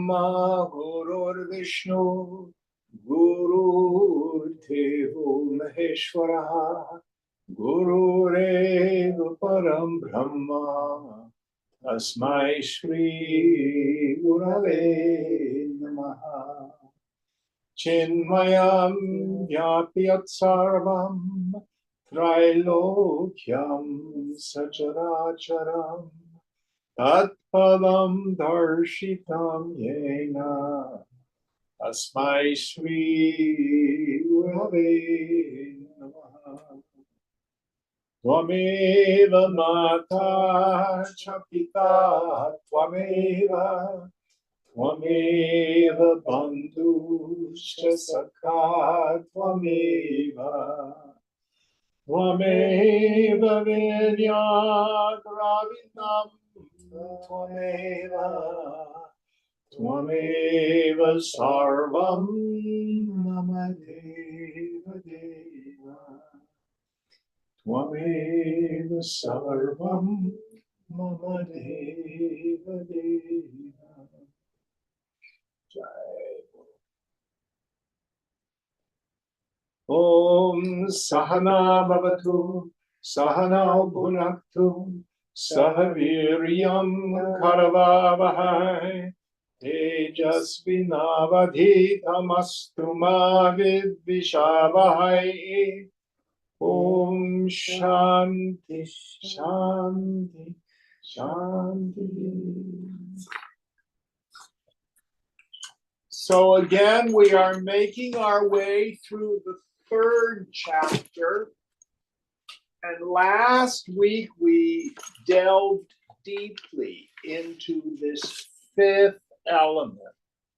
Brahma Gurur Vishnu Guru Devo Maheshwara Gurureva Param Brahma Tasmai Shri Gurave Namaha Chinmayam Yapyat Sarvam Trilokyam Sacharacharam Tatpalam Darshitam Yena Asmai Shri Gurave Namaha Tvameva Mata Chapita Tvameva Tvameva Bandhuscha Sakha Tvameva Tvameva Vinyagravinam Tvameva Sarvam Mama Deva Deva Tvameva Sarvam Mama Deva Deva. Om Sahana Bhavatu Sahana Bhunaktu Sahaviryam Karavavahai Tejasvinavadhitamastu ma vidvishavahai. Om Shanti Shanti Shanti. So again, we are making our way through the third chapter. And last week we delved deeply into this fifth element.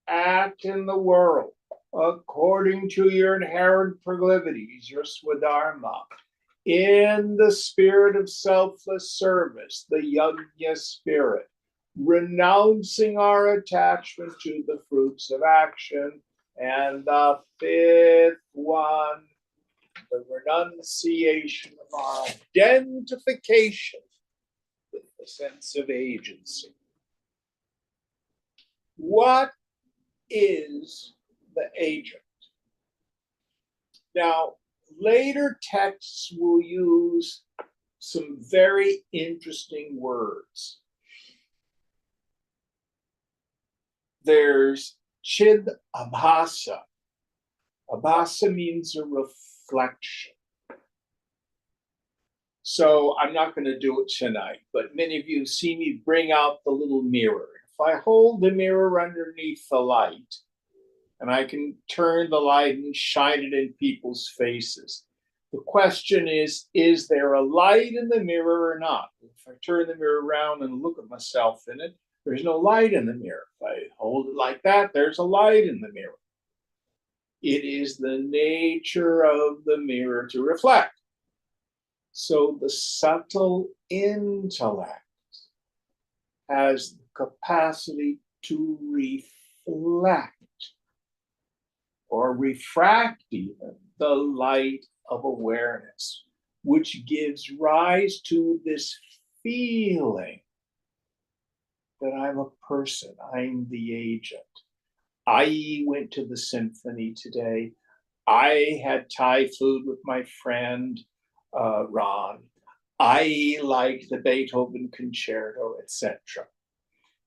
Act in the world according to your inherent proclivities, your swadharma, in the spirit of selfless service, the yajna spirit, renouncing our attachment to the fruits of action. And the fifth one, the renunciation of our identification with the sense of agency. What is the agent? Now, later texts will use some very interesting words. There's chid abhasa. Abhasa means a reflection. So I'm not going to do it tonight, but many of you see me bring out the little mirror. If I hold the mirror underneath the light, and I can turn the light and shine it in people's faces, the question is there a light in the mirror or not? If I turn the mirror around and look at myself in it, there's no light in the mirror. If I hold it like that, there's a light in the mirror. It is the nature of the mirror to reflect. So the subtle intellect has the capacity to reflect or refract even the light of awareness, which gives rise to this feeling that I'm a person, I'm the agent. I went to the symphony today. I had Thai food with my friend, Ron. I like the Beethoven concerto, etc.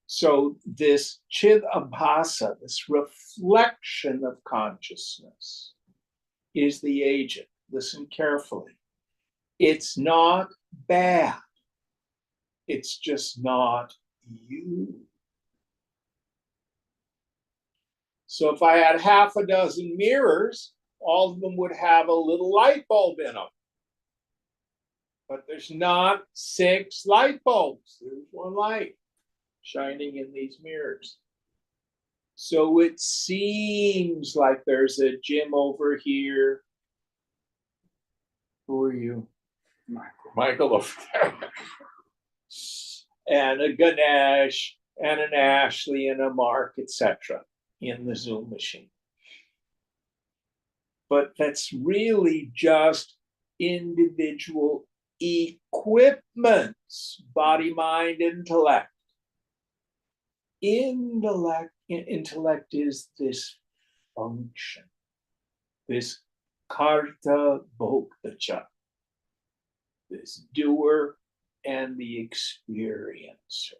So this chid abhasa, this reflection of consciousness, is the agent. Listen carefully. It's not bad. It's just not you. So if I had half a dozen mirrors, all of them would have a little light bulb in them. But there's not 6 light bulbs. There's one light shining in these mirrors. So it seems like there's a Jim over here. Who are you? Michael over there. And a Ganesh, and an Ashley, and a Mark, etc. in the Zoom machine. But that's really just individual equipments, body, mind, intellect. Intellect is this function, this karta bhoktacha, this doer and the experiencer.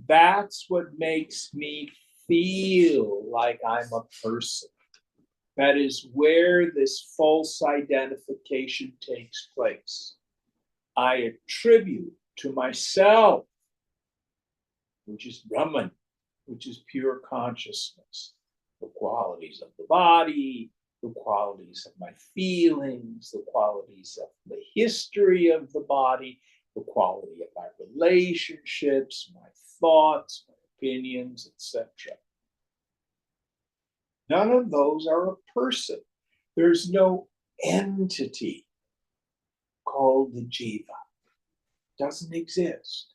That's what makes me feel like I'm a person. That is where this false identification takes place. I attribute to myself, which is Brahman, which is pure consciousness, the qualities of the body, the qualities of my feelings, the qualities of the history of the body, the quality of my relationships, my thoughts, my opinions, etc. None of those are a person. There's no entity called the jiva. It doesn't exist.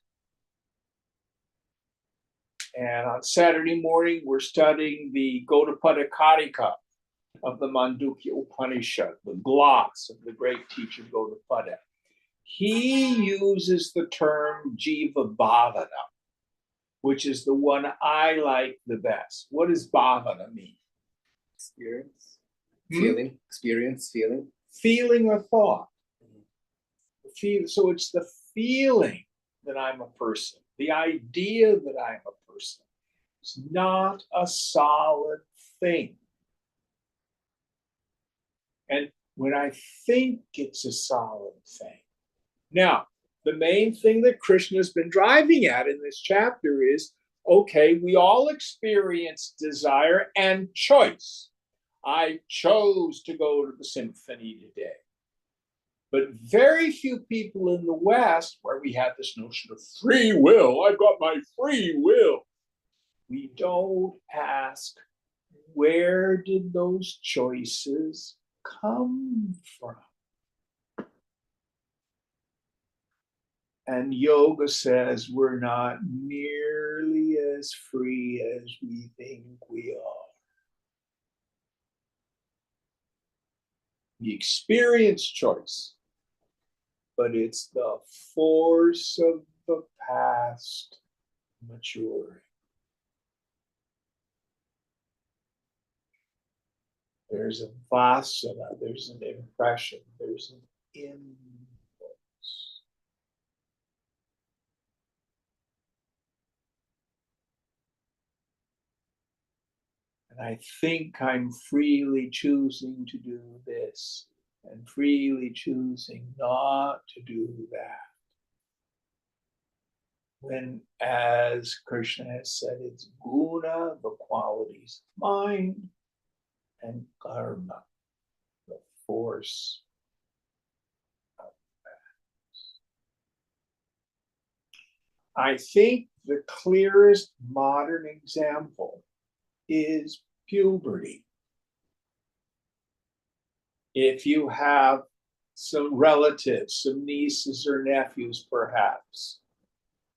And on Saturday morning, we're studying the Gaudapada Karika of the Mandukya Upanishad, the gloss of the great teacher Gaudapada. He uses the term jiva bhavana, which is the one I like the best. What does bhavana mean? Experience, feeling, experience, feeling. Feeling or thought. So it's the feeling that I'm a person, the idea that I'm a person. It's not a solid thing. And when I think it's a solid thing. Now, the main thing that Krishna has been driving at in this chapter is, okay, we all experience desire and choice. I chose to go to the symphony today. But very few people in the West, where we have this notion of free will, I've got my free will. We don't ask, where did those choices come from? And yoga says we're not nearly as free as we think we are. We experience choice, but it's the force of the past maturing. There's a vasana, there's an impression, there's an impulse. And I think I'm freely choosing to do this and freely choosing not to do that. When, as Krishna has said, it's guna, the qualities of mind, and karma, the force of that. I think the clearest modern example is puberty. If you have some relatives, some nieces or nephews perhaps,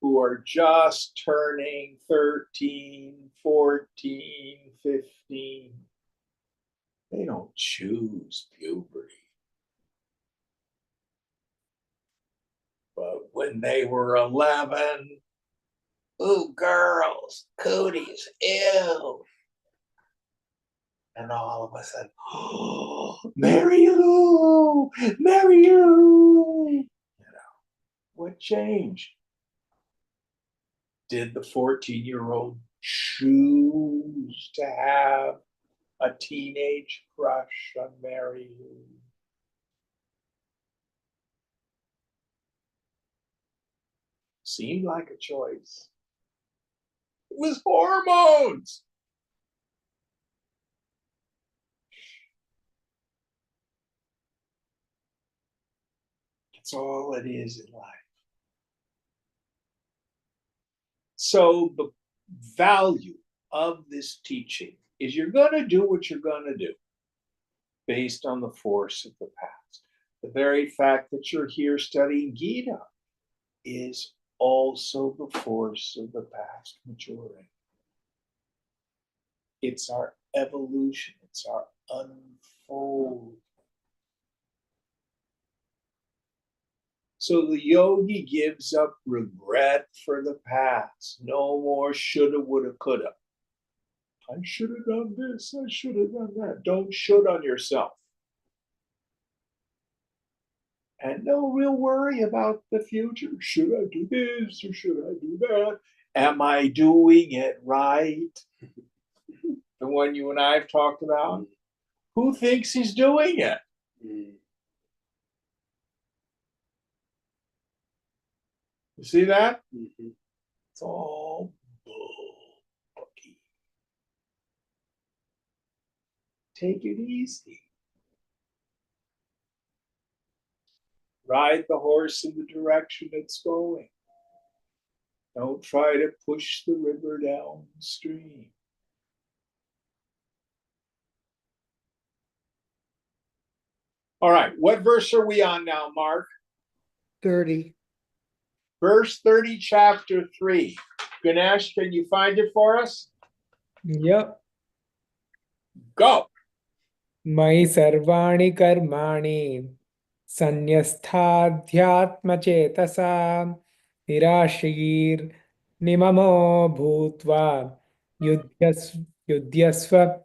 who are just turning 13, 14, 15, they don't choose puberty. But when they were 11, ooh, girls, cooties, ew. And all of a sudden, oh, Mary Lou, Mary Lou. You know, what changed? Did the 14-year-old choose to have a teenage crush on Mary Lou? Seemed like a choice. It was hormones. That's all it is in life. So the value of this teaching is you're going to do what you're going to do based on the force of the past. The very fact that you're here studying Gita is also the force of the past maturing. It's our evolution, it's our unfold. So the yogi gives up regret for the past. No more shoulda, woulda, coulda. I should have done this. I should have done that. Don't should on yourself. And no real worry about the future. Should I do this or should I do that? Am I doing it right? The one you and I have talked about. Who thinks he's doing it? You see that? It's all bull. Take it easy. Ride the horse in the direction it's going. Don't try to push the river downstream. All right, what verse are we on now, Mark? 30. Verse 30, chapter 3. Ganesh, can you find it for us? Yep. Go. Mai sarvani karmani sanyasthaadhyatmachetasa nirashir nimamo bhutva yudhyasva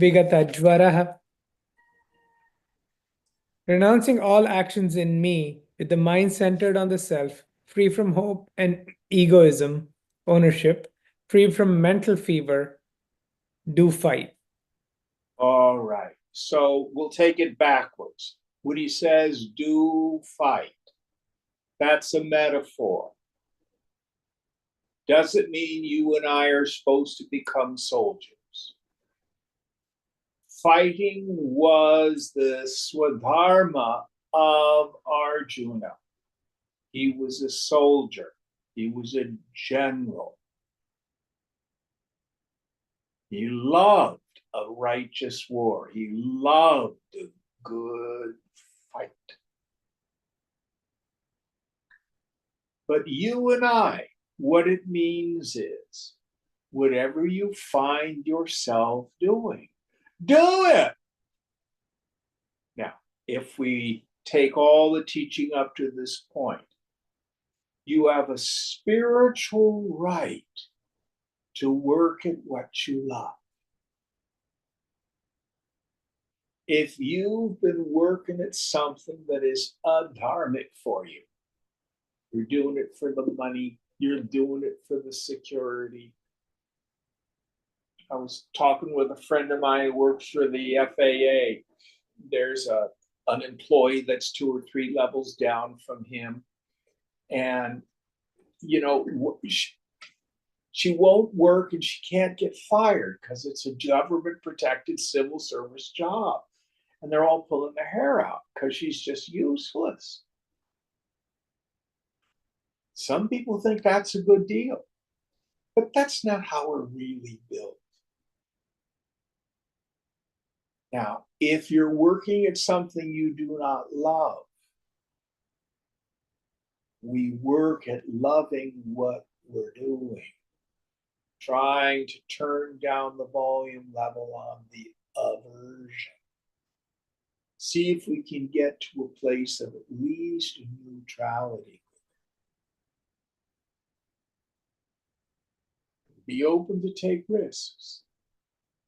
vigatajvarah. Renouncing all actions in me with the mind centered on the self, free from hope and egoism, ownership, free from mental fever, do fight. All right. So we'll take it backwards. When he says do fight, that's a metaphor. Doesn't mean you and I are supposed to become soldiers. Fighting was the swadharma of Arjuna. He was a soldier. He was a general. He loved a righteous war. He loved a good fight. But you and I, what it means is, whatever you find yourself doing, do it. Now, if we take all the teaching up to this point, you have a spiritual right to work at what you love. If you've been working at something that is adharmic for you, you're doing it for the money, you're doing it for the security. I was talking with a friend of mine who works for the FAA. There's an employee that's 2 or 3 levels down from him. And, you know, she won't work and she can't get fired because it's a government protected civil service job. And they're all pulling their hair out because she's just useless. Some people think that's a good deal, but that's not how we're really built. Now, if you're working at something you do not love, we work at loving what we're doing, trying to turn down the volume level on the aversion. See if we can get to a place of at least neutrality. Be open to take risks,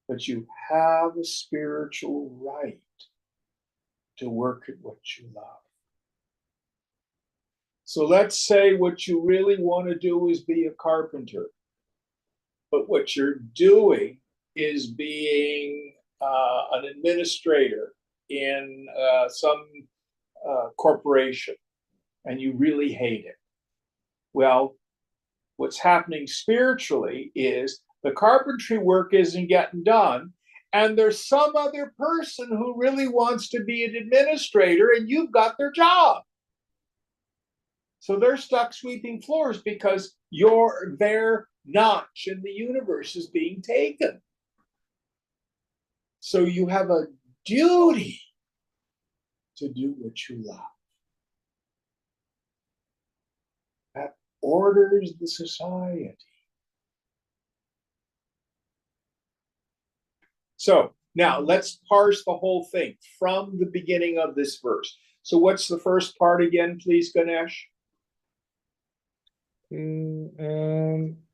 but you have a spiritual right to work at what you love. So let's say what you really want to do is be a carpenter, but what you're doing is being an administrator in some corporation, and you really hate it. Well, what's happening spiritually is the carpentry work isn't getting done, and there's some other person who really wants to be an administrator, and you've got their job. So they're stuck sweeping floors because their notch in the universe is being taken. So you have a duty to do what you love. That orders the society. So now let's parse the whole thing from the beginning of this verse. So what's the first part again, please, Ganesh?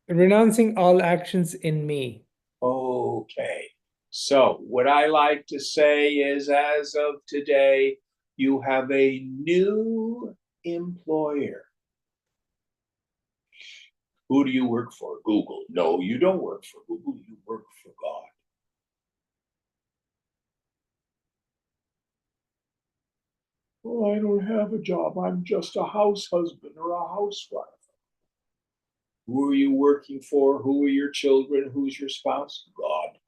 Renouncing all actions in me. Okay. So what I like to say is, as of today, you have a new employer. Who do you work for? Google. No, you don't work for Google. You work for God. Well, I don't have a job. I'm just a house husband or a housewife. Who are you working for? Who are your children? Who's your spouse? God.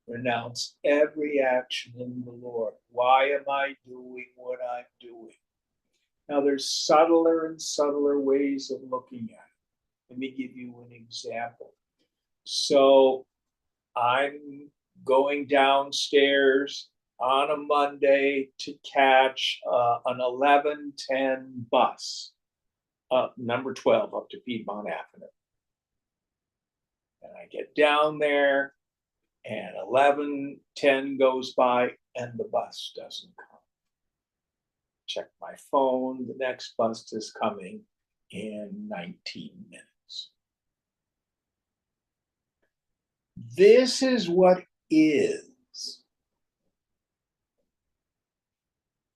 Renounce every action in the Lord. Why am I doing what I'm doing? Now, there's subtler and subtler ways of looking at it. Let me give you an example. So I'm going downstairs on a Monday to catch an 11:10 bus, number 12 up to Piedmont Avenue. And I get down there and 11:10 goes by and the bus doesn't come. Check my phone, the next bus is coming in 19 minutes. This is what is.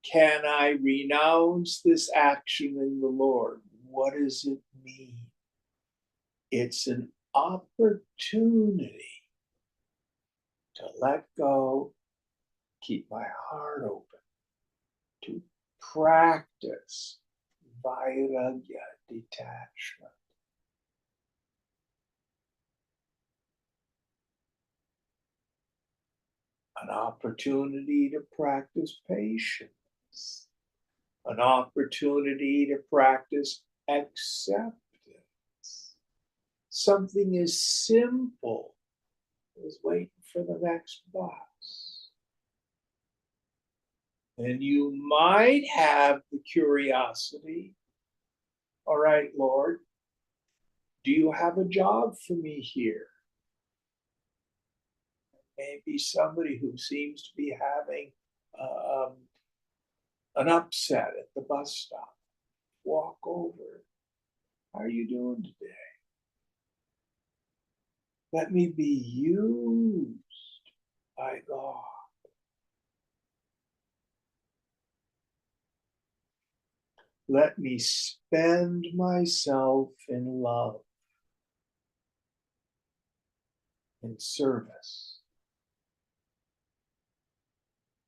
Can I renounce this action in the Lord? What does it mean? It's an opportunity to let go, keep my heart open, to practice vairagya, detachment. An opportunity to practice patience, an opportunity to practice acceptance. Something as simple as waiting for the next bus. And you might have the curiosity, all right, Lord, do you have a job for me here? Maybe somebody who seems to be having an upset at the bus stop. Walk over. How are you doing today? Let me be used by God. Let me spend myself in love, in service.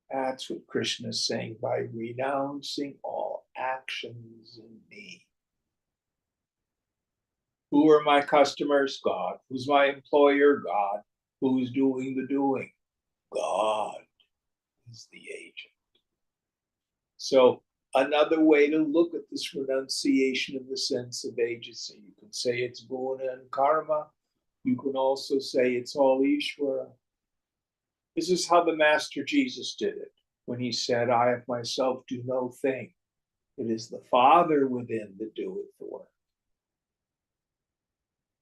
That's what Krishna is saying by renouncing all actions in me. Who are my customers? God. Who's my employer? God. Who's doing the doing? God is the agent. So another way to look at this renunciation of the sense of agency, you can say it's guna and karma. You can also say it's all Ishvara. This is how the Master Jesus did it when he said, I of myself do no thing. It is the Father within that doeth the work.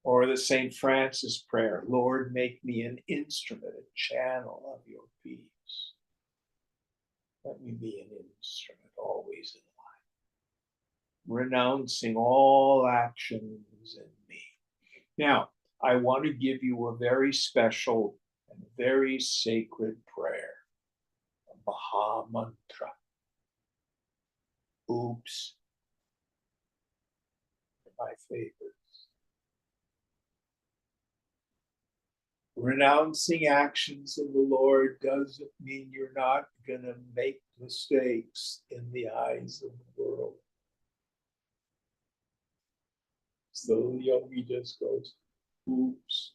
Or the St. Francis prayer, Lord, make me an instrument, a channel of your peace. Let me be an instrument always in life, renouncing all actions in me. Now, I want to give you a very special and very sacred prayer, a Maha Mantra. Oops, my favorites. Renouncing actions of the Lord doesn't mean you're not going to make mistakes in the eyes of the world. So the yogi just goes, oops.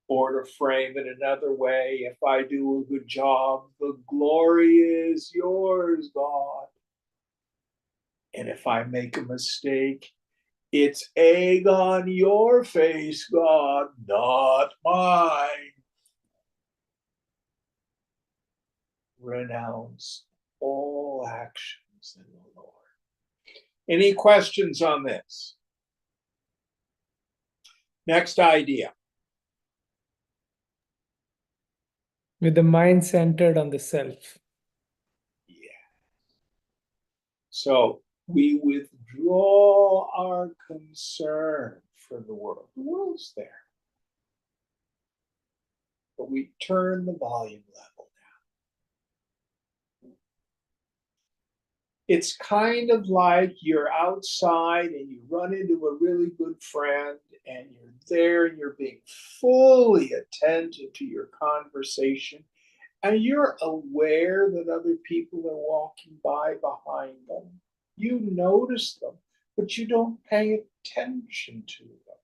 Or to frame it another way, if I do a good job, the glory is yours, God. And if I make a mistake, it's egg on your face, God, not mine. Renounce all actions in the Lord. Any questions on this? Next idea. With the mind centered on the self. Yeah. So we withdraw our concern for the world. The world's there. But we turn the volume level down. It's kind of like you're outside and you run into a really good friend and you're there and you're being fully attentive to your conversation and you're aware that other people are walking by behind them. You notice them, but you don't pay attention to them.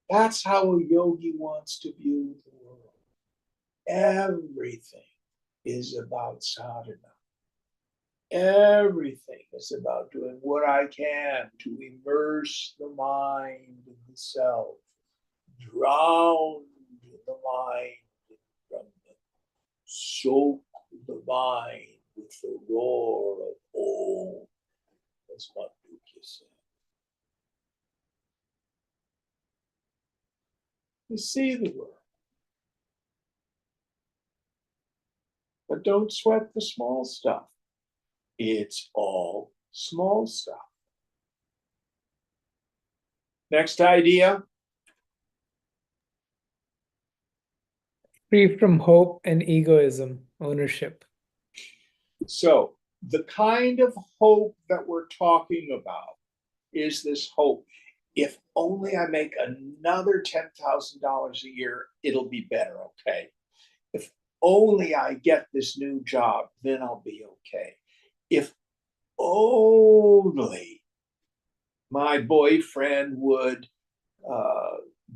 That's how a yogi wants to view the world. Everything is about sadhana. Everything is about doing what I can to immerse the mind in the self, drown the mind from the soak the mind with the roar of Om, as Mandukya said. You see the world, but don't sweat the small stuff. It's all small stuff. Next idea. Free from hope and egoism, ownership. So the kind of hope that we're talking about is this hope. If only I make another $10,000 a year, it'll be better, okay? If only I get this new job, then I'll be okay. If only my boyfriend would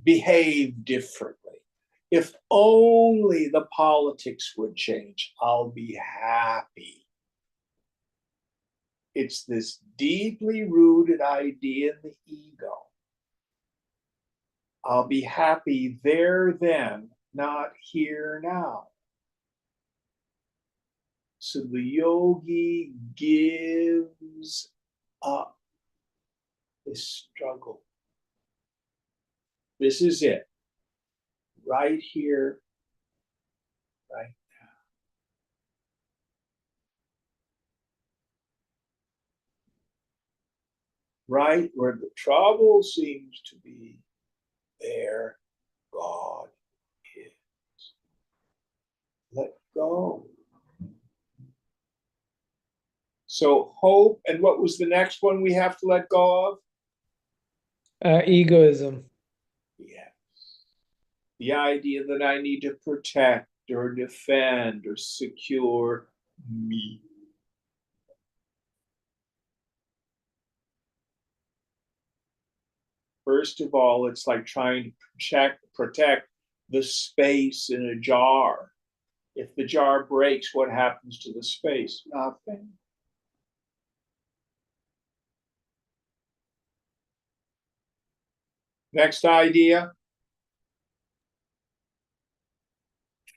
behave differently. If only the politics would change, I'll be happy. It's this deeply rooted idea in the ego. I'll be happy there then, not here now. So the yogi gives up this struggle. This is it. Right here, right now. Right where the trouble seems to be, there God is. Let go. So hope, and what was the next one we have to let go of? Egoism. Yes. The idea that I need to protect or defend or secure me. First of all, it's like trying to protect the space in a jar. If the jar breaks, what happens to the space? Nothing. Next idea.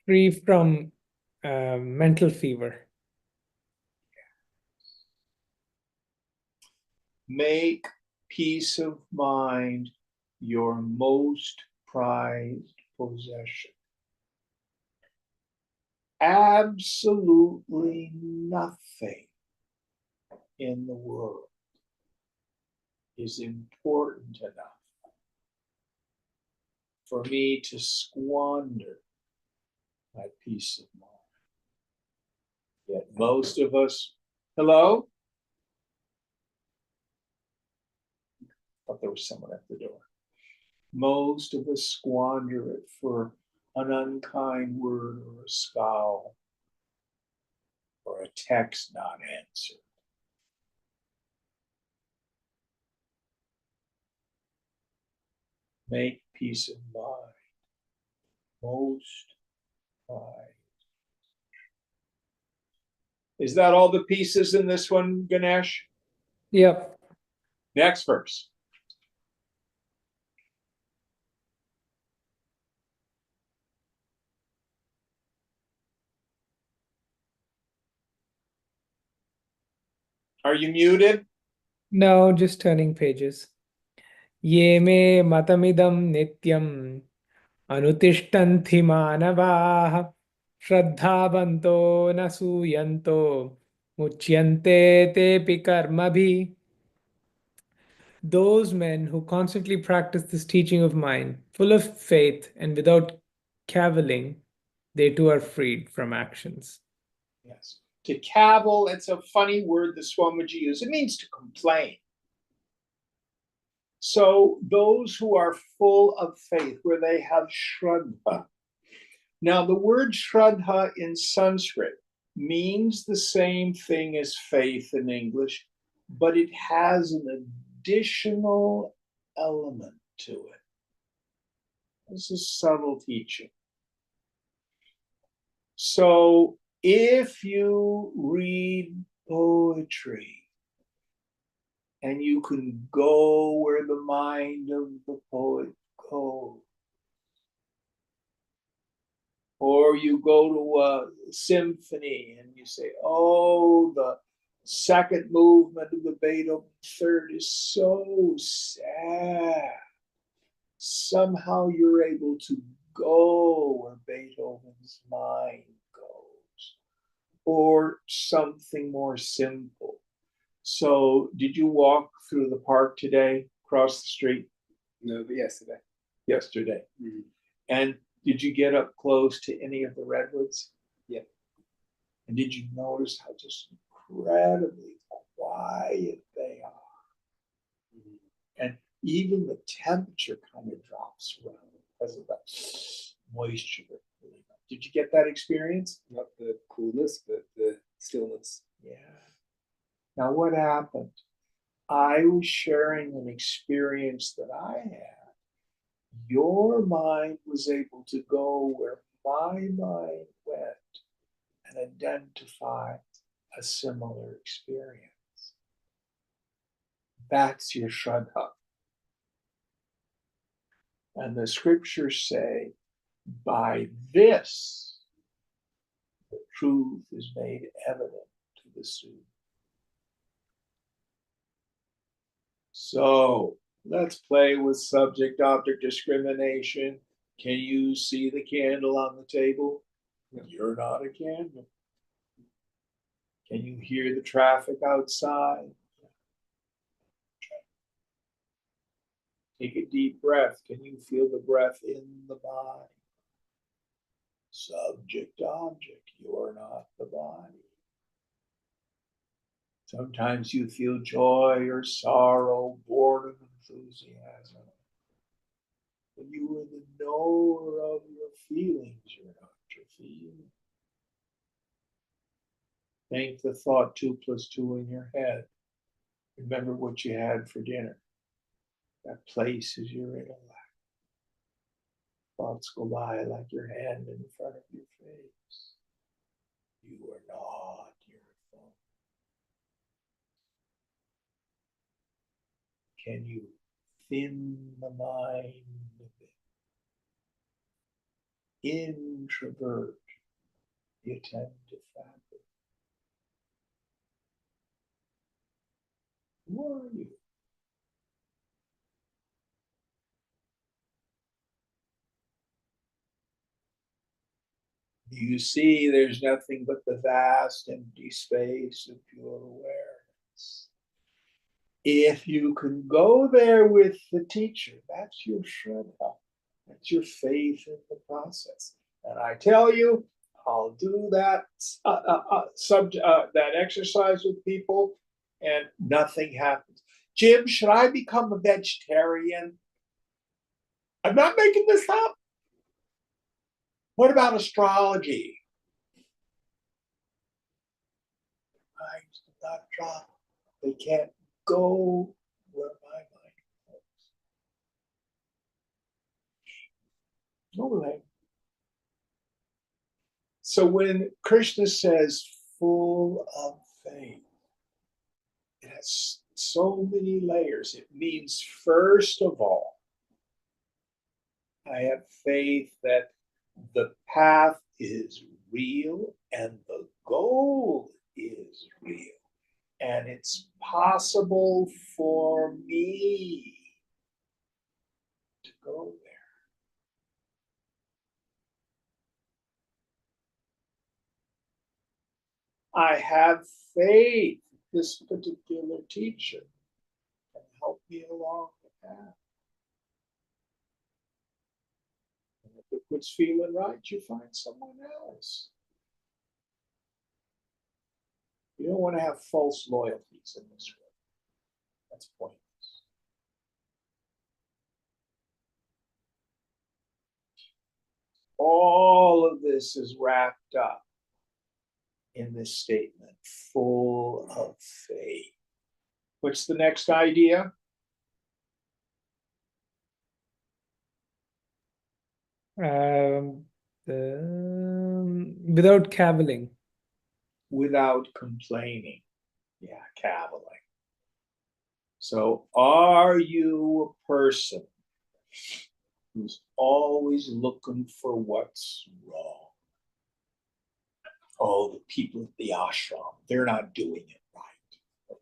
Free from mental fever. Make peace of mind your most prized possession. Absolutely nothing in the world is important enough for me to squander my peace of mind. Yet most of us, hello? I thought there was someone at the door. Most of us squander it for an unkind word or a scowl or a text not answered. Make peace of mind most prized. Is that all the pieces in this one, Ganesh? Yep. Next verse. Are you muted? No, just turning pages. Ye me matamidam nityam Anutishtanthi manavaha shraddhavanto nasuyanto muchyante tepi karmabhi. Those men who constantly practice this teaching of mine, full of faith and without cavilling, they too are freed from actions. Yes. To cavil, it's a funny word the Swamiji used. It means to complain. So those who are full of faith, where they have shraddha. Now, the word shraddha in Sanskrit means the same thing as faith in English, but it has an additional element to it. This is subtle teaching. So if you read poetry and you can go where the mind of the poet goes, or you go to a symphony and you say, oh, the second movement of the Beethoven third is so sad. Somehow you're able to go where Beethoven's mind goes, or something more simple. So, did you walk through the park today, across the street? No, but yesterday. Yesterday. Mm-hmm. And did you get up close to any of the redwoods? Yeah. And did you notice how just incredibly quiet they are? Mm-hmm. And even the temperature kind of drops around because of that moisture. Did you get that experience? Not the coolness, but the stillness. Yeah. Now, what happened? I was sharing an experience that I had. Your mind was able to go where my mind went and identify a similar experience. That's your shraddha. And the scriptures say, by this, the truth is made evident to the student. So let's play with subject-object discrimination. Can you see the candle on the table? No. You're not a candle. Can you hear the traffic outside? Take a deep breath. Can you feel the breath in the body? Subject-object, you're not the body. Sometimes you feel joy or sorrow, boredom, enthusiasm. But you are the knower of your feelings, you're not your feelings. Think the thought 2 + 2 in your head. Remember what you had for dinner. That place is your intellect. Thoughts go by like your hand in front of your face. You are not your thought. Can you thin the mind a bit? Introvert the attentive fabric. Who are you? You see there's nothing but the vast empty space of pure awareness. If you can go there with the teacher, that's your shraddha. That's your faith in the process. And I tell you, I'll do that that exercise with people, and nothing happens. Jim, should I become a vegetarian? I'm not making this up. What about astrology? Minds do not drop. They can't go where my mind goes. No way. So when Krishna says full of faith, it has so many layers. It means, first of all, I have faith that the path is real and the goal is real. And it's possible for me to go there. I have faith this particular teacher can help me along the path. And if it quits feeling right, you find someone else. You don't want to have false loyalties in this world. That's pointless. All of this is wrapped up in this statement, full of faith. What's the next idea? Without cavilling. Without complaining. Yeah, cavilling. So, are you a person who's always looking for what's wrong? Oh, the people at the ashram, they're not doing it right.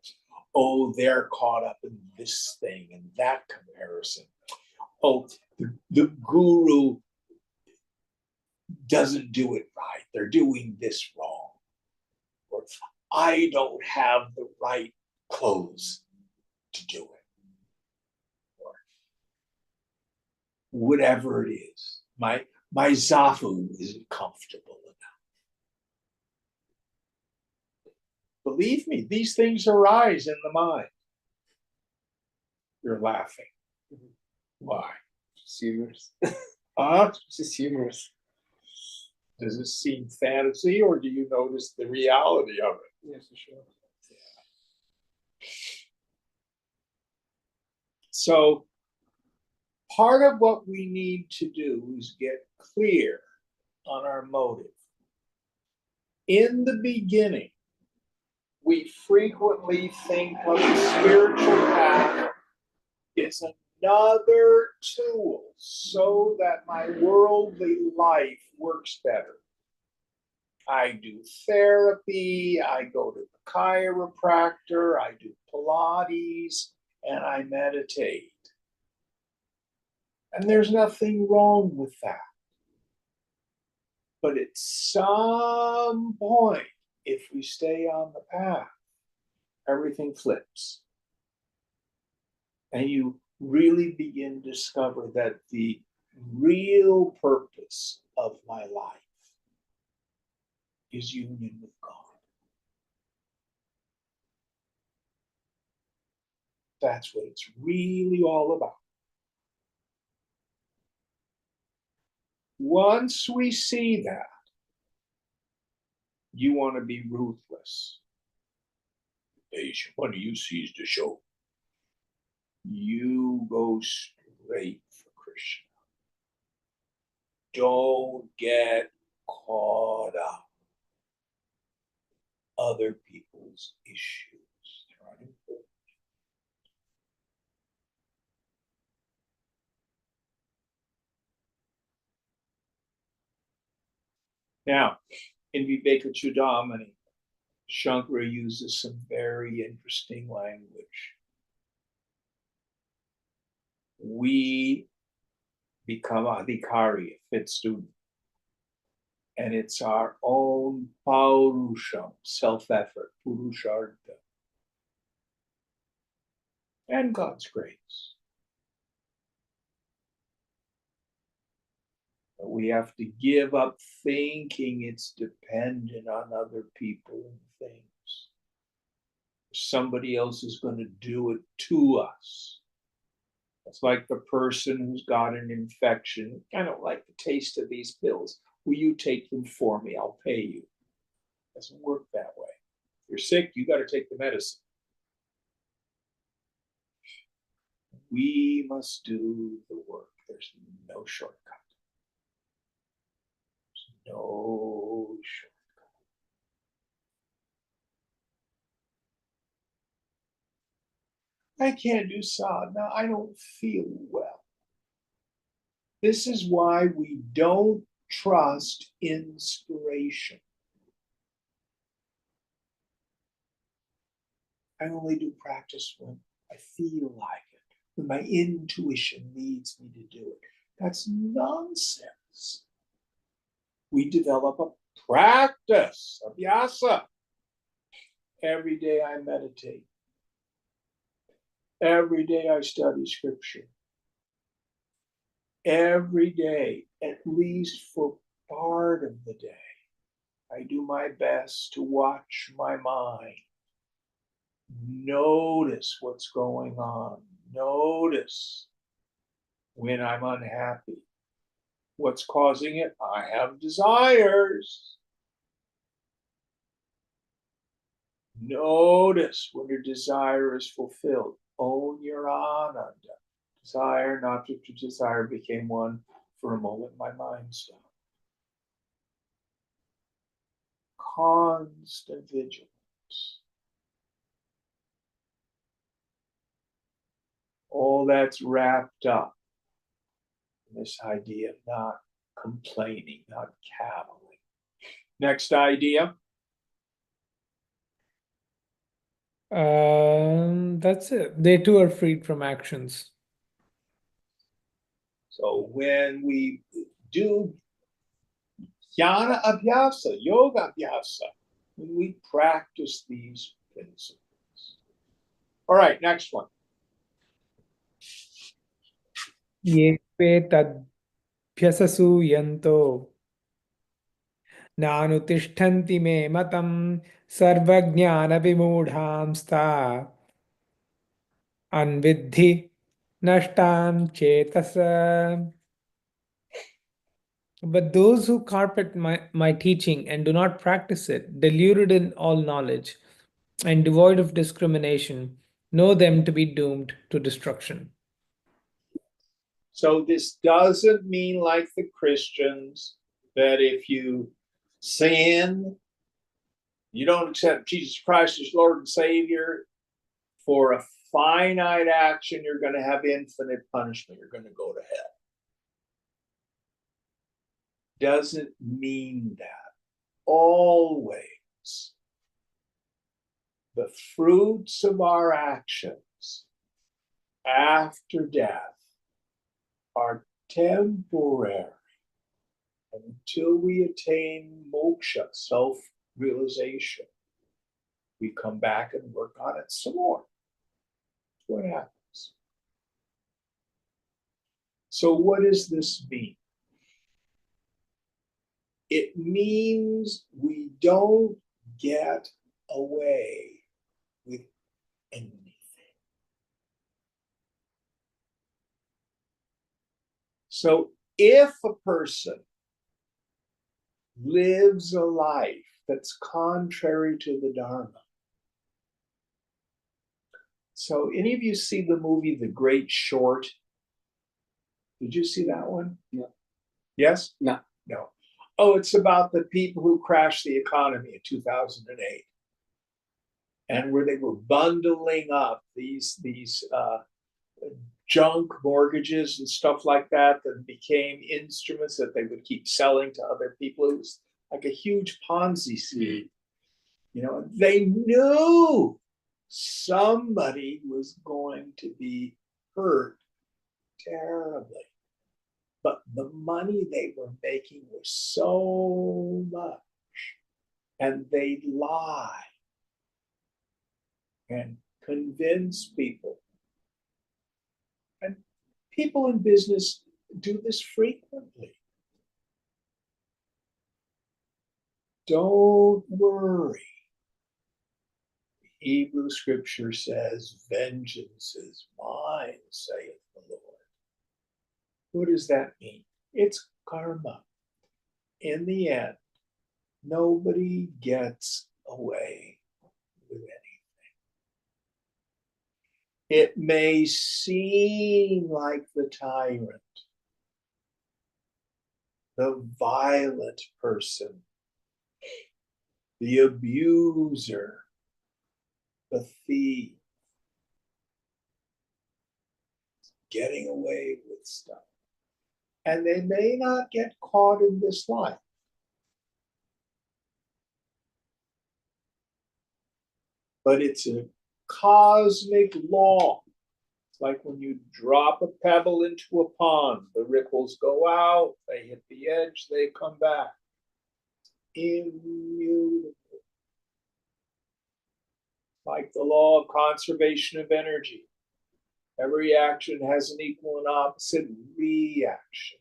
Oh, they're caught up in this thing and that comparison. Oh, the guru doesn't do it right. They're doing this wrong. Or I don't have the right clothes to do it. Or whatever it is. My zafu isn't comfortable enough. Believe me, these things arise in the mind. You're laughing. Why? Just humorous. Just humorous. Does it seem fantasy, or do you notice the reality of it? Yeah, for sure. So part of what we need to do is get clear on our motive. In the beginning, we frequently think of the spiritual path as another tool so that my worldly life works better. I do therapy, I go to the chiropractor, I do Pilates, and I meditate. And there's nothing wrong with that. But at some point, if we stay on the path, everything flips. And you really begin to discover that the real purpose of my life is union with God. That's what it's really all about. Once we see that, you want to be ruthless. What do you seize to show? You go straight for Krishna. Don't get caught up in other people's issues. They're unimportant. Now, in Viveka Chudamani, Shankara uses some very interesting language. We become adhikari, a fit student. And it's our own paurusham, self-effort, purushartha, and God's grace. But we have to give up thinking it's dependent on other people and things. Somebody else is going to do it to us. It's like the person who's got an infection. I don't like the taste of these pills. Will you take them for me? I'll pay you. It doesn't work that way. If you're sick, you got to take the medicine. We must do the work. There's no shortcut. There's no shortcut. I can't do sadhana. I don't feel well. This is why we don't trust inspiration. I only do practice when I feel like it, when my intuition leads me to do it. That's nonsense. We develop a practice, abhyasa. Every day I meditate. Every day I study scripture. Every day, at least for part of the day, I do my best to watch my mind. Notice what's going on. Notice when I'm unhappy. What's causing it? I have desires. Notice when your desire is fulfilled. Own your ananda. Desire, not to desire, became one. For a moment, my mind stopped. Constant vigilance. All that's wrapped up in this idea of not complaining, not caviling. Next idea. That's it. They too are freed from actions. So when we do jnana abhyasa, yoga abhyasa, when we practice these principles. All right, next one. Ye tadbhyasasu yanto nanutishtanti me matam sarvajnana vimudhamsta anvidhi nashtam chetasa. But those who carpet my teaching and do not practice it, deluded in all knowledge and devoid of discrimination, know them to be doomed to destruction. So this doesn't mean, like the Christians, that if you sin, you don't accept Jesus Christ as Lord and Savior, for a finite action, you're going to have infinite punishment. You're going to go to hell. Doesn't mean that. Always, the fruits of our actions after death are temporary until we attain moksha, self-realization. We come back and work on it some more. That's what happens. So what does this mean? It means we don't get away with anything. So if a person lives a life that's contrary to the Dharma. So any of you see the movie The Great Short? Did you see that one? No. Yes? No. No. Oh, it's about the people who crashed the economy in 2008. And where they were bundling up these junk mortgages and stuff like that became instruments that they would keep selling to other people. It was like a huge Ponzi scheme. You know, they knew somebody was going to be hurt terribly. But the money they were making was so much. And they'd lie and convince people. And people in business do this frequently. Don't worry. Hebrew scripture says, vengeance is mine, saith the Lord. What does that mean? It's karma. In the end, nobody gets away with anything. It may seem like the tyrant, the violent person, the abuser, the thief, getting away with stuff. And they may not get caught in this life. But it's a cosmic law. It's like when you drop a pebble into a pond, the ripples go out, they hit the edge, they come back. Immutable. Like the law of conservation of energy. Every action has an equal and opposite reaction.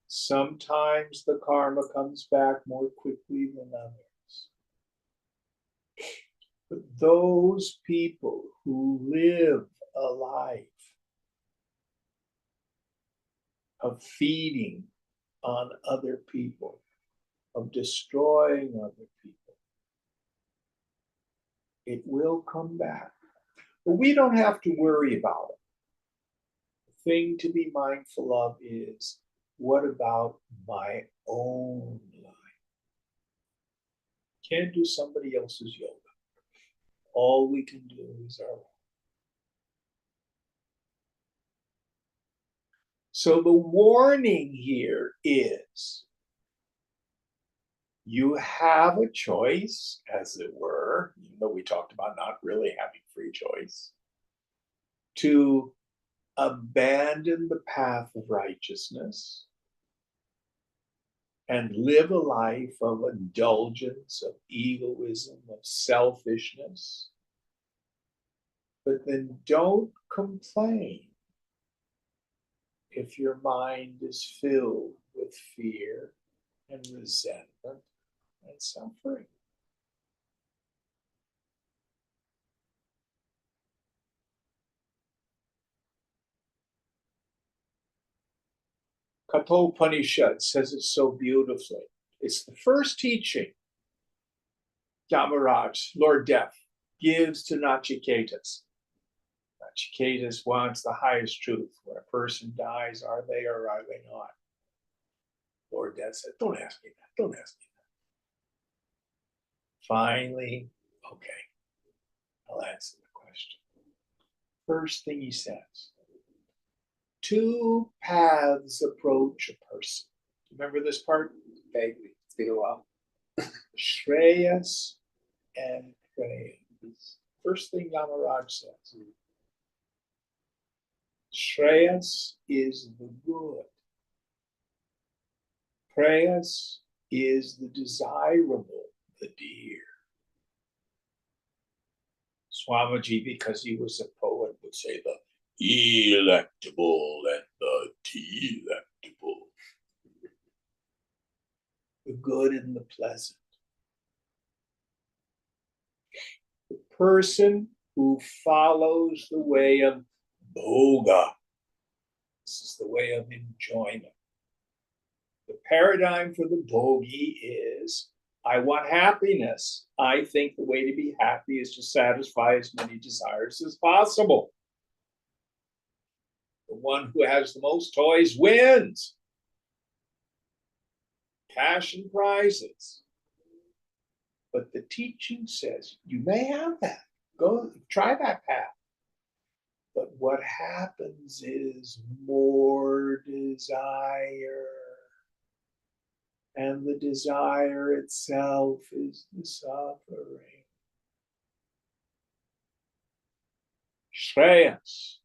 Sometimes the karma comes back more quickly than others. But those people who live a life of feeding on other people, of destroying other people, it will come back. But we don't have to worry about it. The thing to be mindful of is, what about my own life? Can't do somebody else's yoga. All we can do is our own. So the warning here is, you have a choice, as it were, even though we talked about not really having free choice, to abandon the path of righteousness and live a life of indulgence, of egoism, of selfishness. But then don't complain if your mind is filled with fear and resentment and suffering. Kathopanishad says it so beautifully. It's the first teaching Yamaraj, Lord Death, gives to Nachiketas. Nachiketas wants the highest truth. When a person dies, are they or are they not? Lord Death said, don't ask me that. Don't ask me that. Finally, okay, I'll answer the question. First thing he says, two paths approach a person. Remember this part? Vaguely. It's been a while. Shreyas and Prayas. First thing Yamaraj says. Shreyas is the good. Prayas is the desirable, the dear. Swamiji, because he was a poet, would say the electable and the delectable. The good and the pleasant. The person who follows the way of bhoga. This is the way of enjoyment. The paradigm for the bhogi is, I want happiness. I think the way to be happy is to satisfy as many desires as possible. The one who has the most toys wins. Cash and prizes. But the teaching says, you may have that. Go try that path. But what happens is more desire. And the desire itself is the suffering. Shreyas,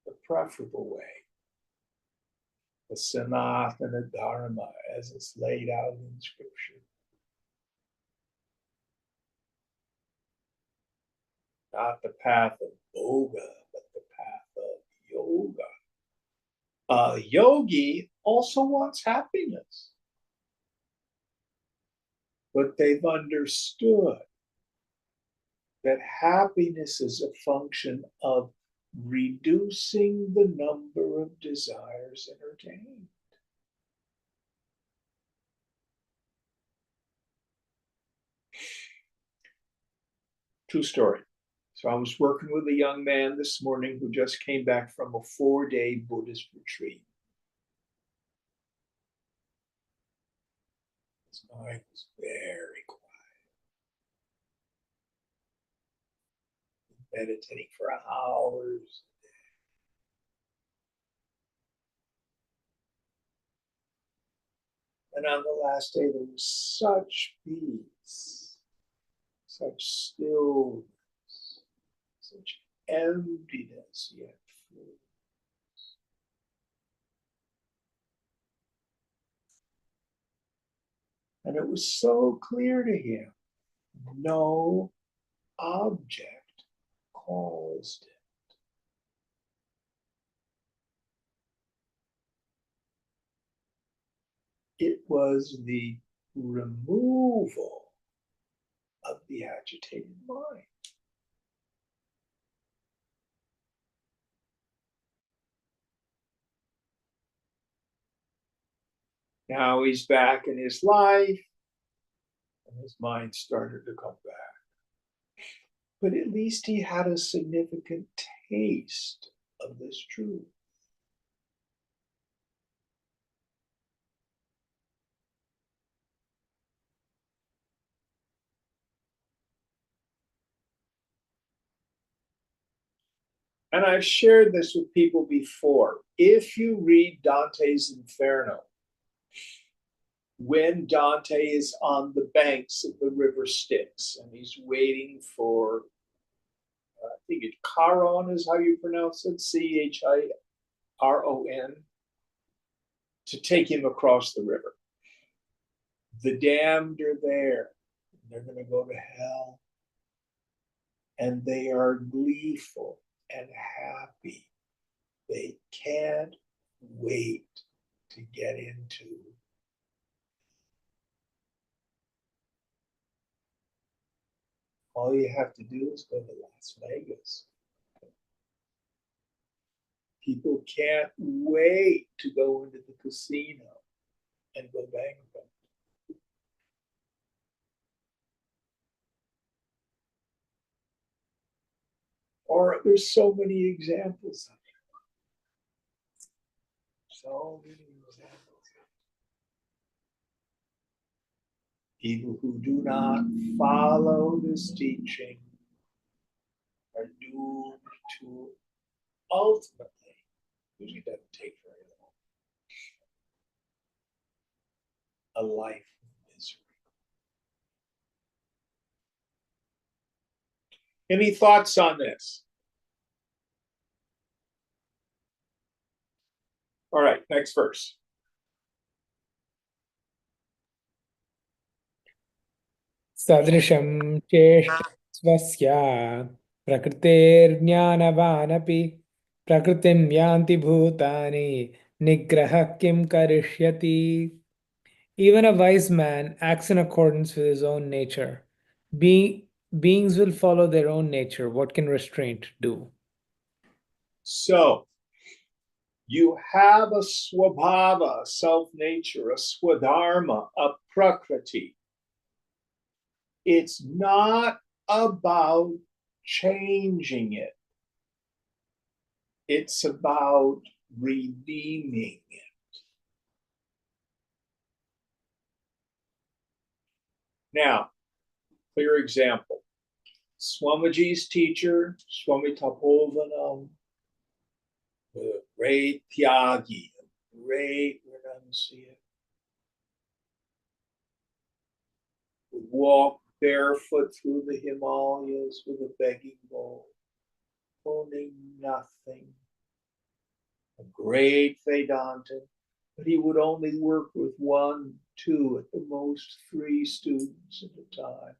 the preferable way. The Sanatana Dharma as it's laid out in Scripture. Not the path of bhoga, but the path of yoga. Yogi also wants happiness. But they've understood that happiness is a function of reducing the number of desires entertained. True story. So I was working with a young man this morning who just came back from a 4-day Buddhist retreat. His mind was very quiet. Meditating for hours. And on the last day, there was such peace, such stillness, such emptiness yet full. And it was so clear to him no object caused it. It was the removal of the agitated mind. Now he's back in his life, and his mind started to come back. But at least he had a significant taste of this truth. And I've shared this with people before. If you read Dante's Inferno, when Dante is on the banks of the river Styx and he's waiting for, I think it's Charon is how you pronounce it, Chiron, to take him across the river. The damned are there. They're going to go to hell. And they are gleeful and happy. They can't wait to get into. All you have to do is go to Las Vegas. People can't wait to go into the casino and go bankrupt. Or there's so many examples of it. So many examples. People who do not follow this teaching are doomed to ultimately, usually doesn't take very long, a life of misery. Any thoughts on this? All right, next verse. सदृशं चेष्ट स्वस्य प्रकृतेर्ज्ञानवानपि प्रकृतिं यान्ति भूतानि निग्रहः किं करिष्यति. Even a wise man acts in accordance with his own nature. Beings will follow their own nature. What can restraint do? So, you have a swabhava, a self-nature, a swadharma, a prakriti. It's not about changing it. It's about redeeming it. Now, clear example. Swamiji's teacher, Swami Tapovanam, the great Tyagi, a great renunciate, would walk barefoot through the Himalayas with a begging bowl, owning nothing. A great Vedantin, but he would only work with 1, 2, at the most 3 students at a time.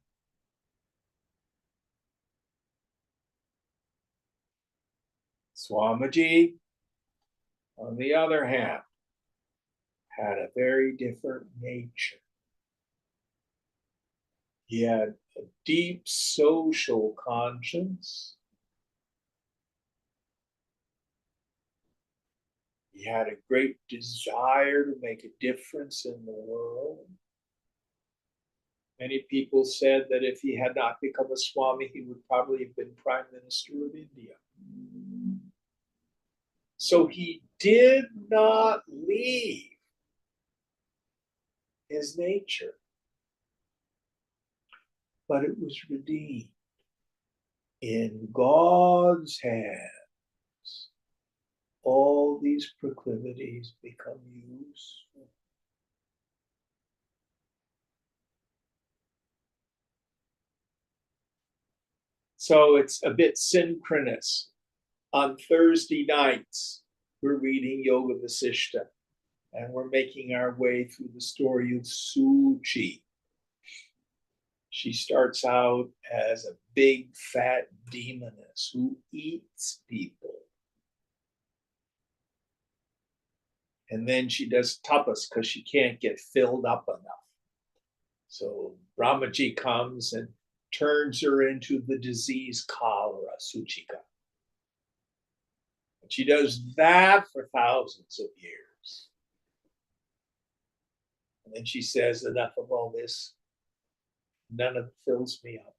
Swamiji, on the other hand, had a very different nature. He had a deep social conscience. He had a great desire to make a difference in the world. Many people said that if he had not become a Swami, he would probably have been Prime Minister of India. So he did not leave his nature, but it was redeemed in God's hands. All these proclivities become useful. So it's a bit synchronous. On Thursday nights, we're reading Yoga Vasishta, and we're making our way through the story of Suchi. She starts out as a big fat demoness who eats people. And then she does tapas because she can't get filled up enough. So Brahmaji comes and turns her into the disease cholera, Suchika. And she does that for thousands of years. And then she says, enough of all this. None of it fills me up.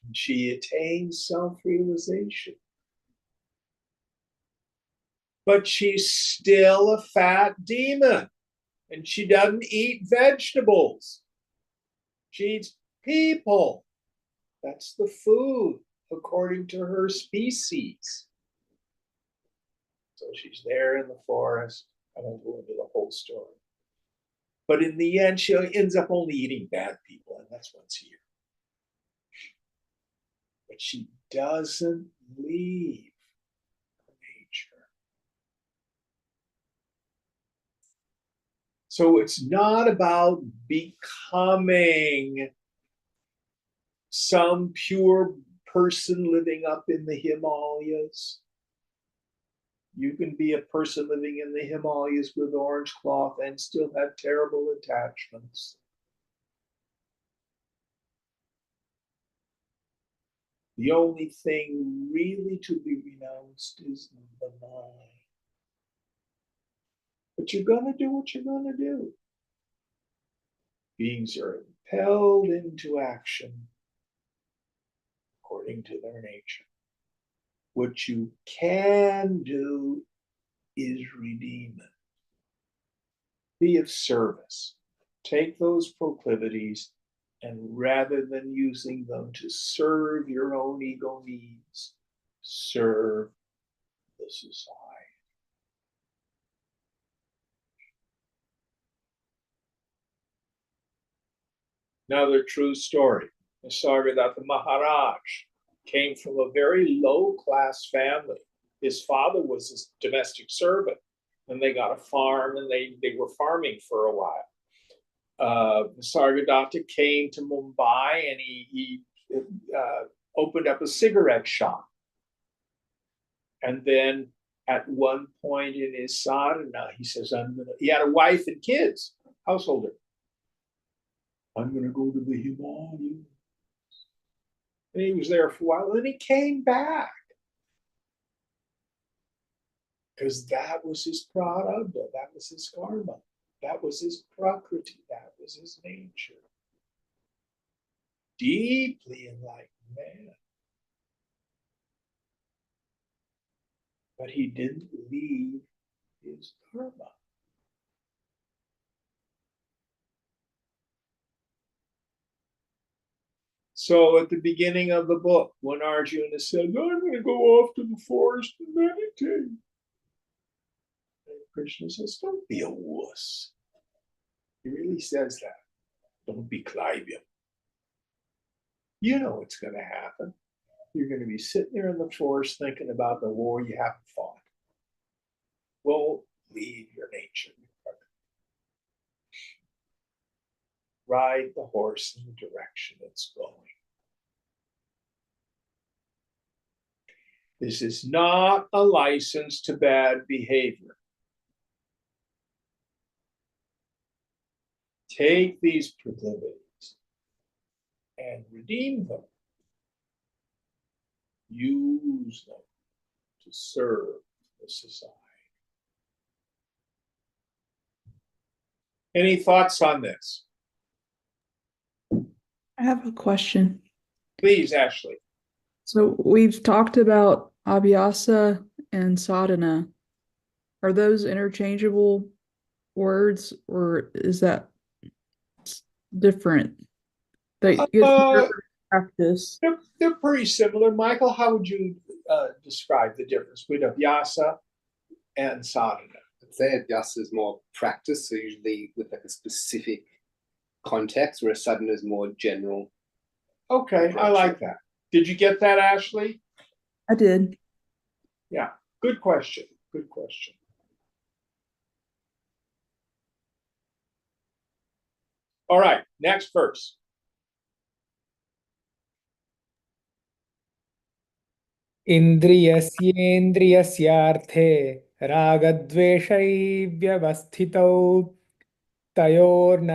And she attains self-realization. But she's still a fat demon. And she doesn't eat vegetables. She eats people. That's the food, according to her species. So she's there in the forest. I won't go into the whole story. But in the end, she ends up only eating bad people, and that's once a year. But she doesn't leave nature. So it's not about becoming some pure person living up in the Himalayas. You can be a person living in the Himalayas with orange cloth and still have terrible attachments. The only thing really to be renounced is the mind. But you're going to do what you're going to do. Beings are impelled into action according to their nature. What you can do is redeem it. Be of service. Take those proclivities, and rather than using them to serve your own ego needs, serve the society. Another true story. Nisargadatta Maharaj came from a very low-class family. His father was a domestic servant, and they got a farm, and they were farming for a while. Nisargadatta came to Mumbai, and he opened up a cigarette shop. And then at one point in his sadhana, he says, he had a wife and kids, householder. I'm going to go to the Himalayas. And he was there for a while, and he came back. Because that was his prarabdha, that was his karma, that was his prakriti, that was his nature. Deeply enlightened man. But he didn't leave his karma. So at the beginning of the book, when Arjuna said, I'm going to go off to the forest and meditate, and Krishna says, don't be a wuss. He really says that. Don't be Klybium. You know what's going to happen. You're going to be sitting there in the forest thinking about the war you haven't fought. Well, leave your nature. Ride the horse in the direction it's going. This is not a license to bad behavior. Take these proclivities and redeem them. Use them to serve the society. Any thoughts on this? I have a question. Please, Ashley. So we've talked about abhyasa and sadhana. Are those interchangeable words, or is that different? Practice. They're pretty similar. Michael, how would you describe the difference between abhyasa and sadhana? I'd say abhyasa is more practice, so usually with like a specific context, whereas sadhana is more general. Okay, I like that. Did you get that, Ashley? I did. Yeah, good question. Good question. All right, next verse. इन्द्रियस्येन्द्रियस्यार्थे रागद्वेषैव्यवस्थितौ तयोर्न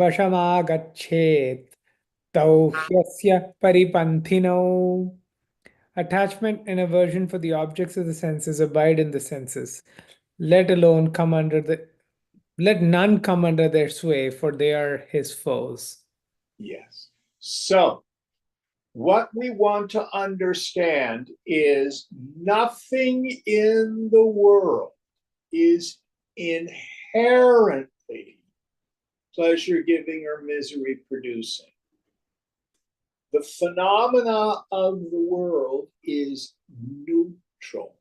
वशमागच्छेत् तौ ह्यस्य परिपन्थिनौ. Attachment and aversion for the objects of the senses abide in the senses. Let none come under their sway, for they are his foes. Yes. So, what we want to understand is nothing in the world is inherently pleasure giving or misery producing. The phenomena of the world is neutral.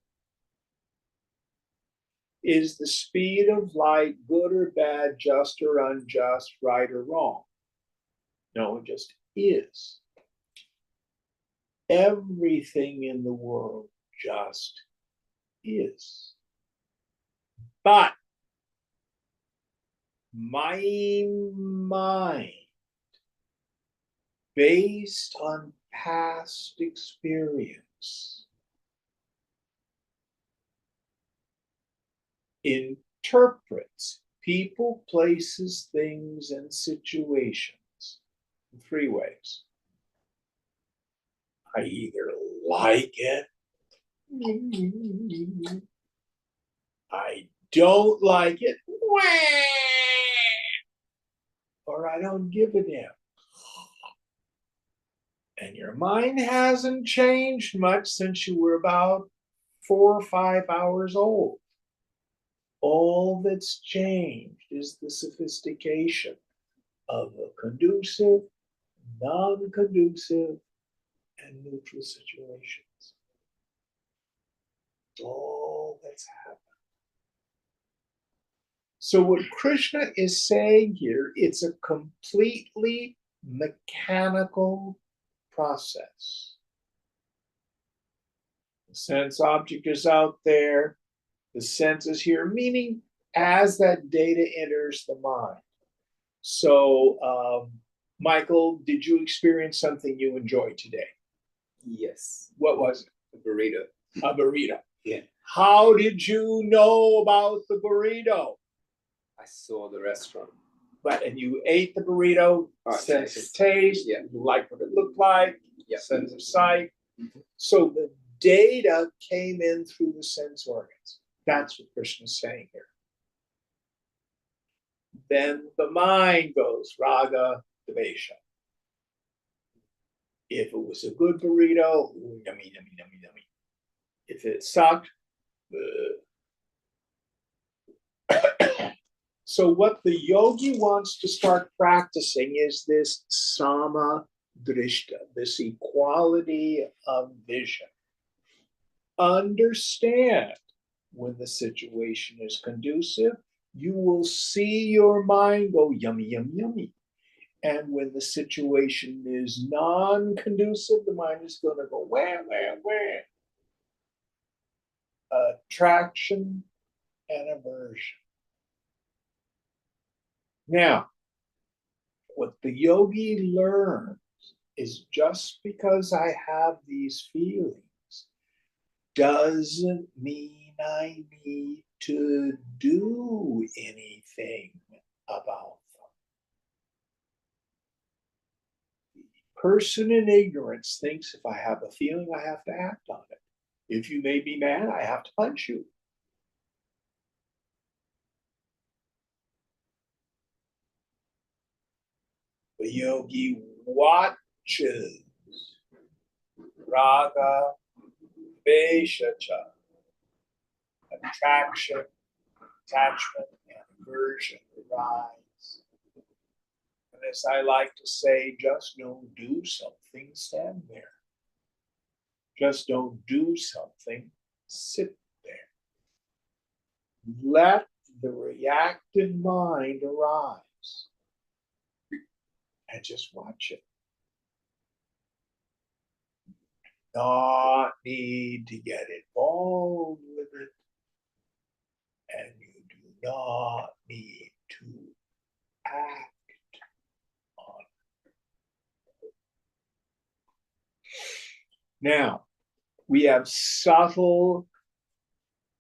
Is the speed of light good or bad, just or unjust, right or wrong? No, it just is. Everything in the world just is. But my mind, based on past experience, interprets people, places, things, and situations in three ways. I either like it, I don't like it, or I don't give a damn. And your mind hasn't changed much since you were about 4 or 5 hours old. All that's changed is the sophistication of a conducive, non-conducive, and neutral situations. All that's happened. So what Krishna is saying here, it's a completely mechanical process. The sense object is out there, the sense is here, meaning as that data enters the mind. So, Michael, did you experience something you enjoyed today? Yes. What was it? A burrito. A burrito. Yeah. How did you know about the burrito? I saw the restaurant. And you ate the burrito, sense of taste, yeah. You like what it looked like, yeah. sense of sight. Mm-hmm. So the data came in through the sense organs. That's what Krishna's saying here. Then the mind goes, raga, dvesha. If it was a good burrito, yummy, yummy, yummy, yummy. If it sucked, So what the yogi wants to start practicing is this sama drishta, this equality of vision. Understand when the situation is conducive, you will see your mind go yummy, yummy, yummy. And when the situation is non-conducive, the mind is going to go wham, wham, wham. Attraction and aversion. Now, what the yogi learns is just because I have these feelings doesn't mean I need to do anything about them. The person in ignorance thinks if I have a feeling, I have to act on it. If you made me mad, I have to punch you. The yogi watches raga, dvesha, attraction, attachment, and aversion arise. And as I like to say, just don't do something, stand there. Just don't do something, sit there. Let the reactive mind arise and just watch it. Not need to get involved with it, and you do not need to act on it. Now, We have subtle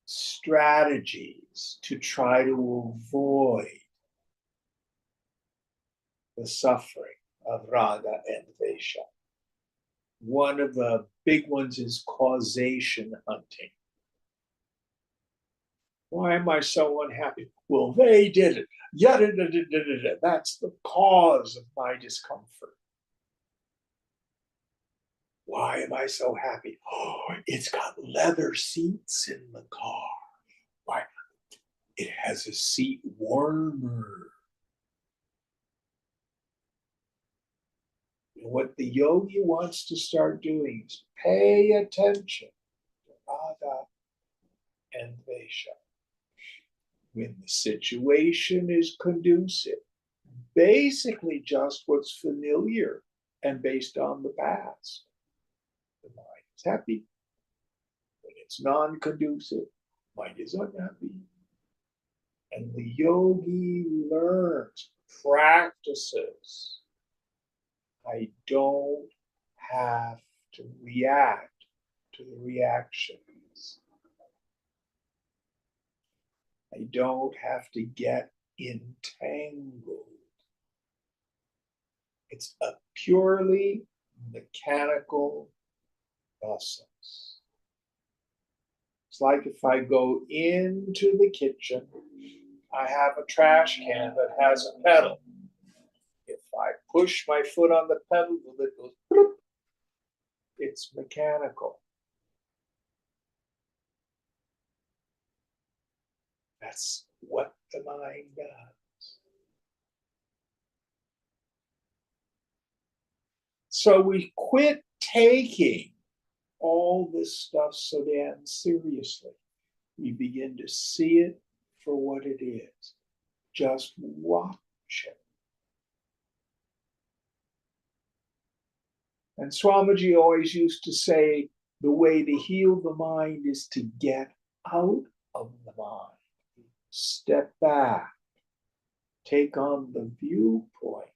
strategies to try to avoid the suffering of raga and vesha. One of the big ones is causation hunting. Why am I so unhappy? Well, they did it. Yada, da, da, da, da, da. That's the cause of my discomfort. Why am I so happy? Oh, it's got leather seats in the car. Why? It has a seat warmer. And what the yogi wants to start doing is pay attention to raga and vesha. When the situation is conducive, basically just what's familiar and based on the past, the mind is happy. When it's non-conducive, mind is unhappy. And the yogi learns, practices. I don't have to react to the reactions. I don't have to get entangled. It's a purely mechanical process. It's like if I go into the kitchen, I have a trash can that has a pedal. If I push my foot on the pedal, it goes bloop. It's mechanical. That's what the mind does. So we quit taking all this stuff so damn seriously. We begin to see it for what it is. Just watch it. And Swamiji always used to say, the way to heal the mind is to get out of the mind. Step back. Take on the viewpoint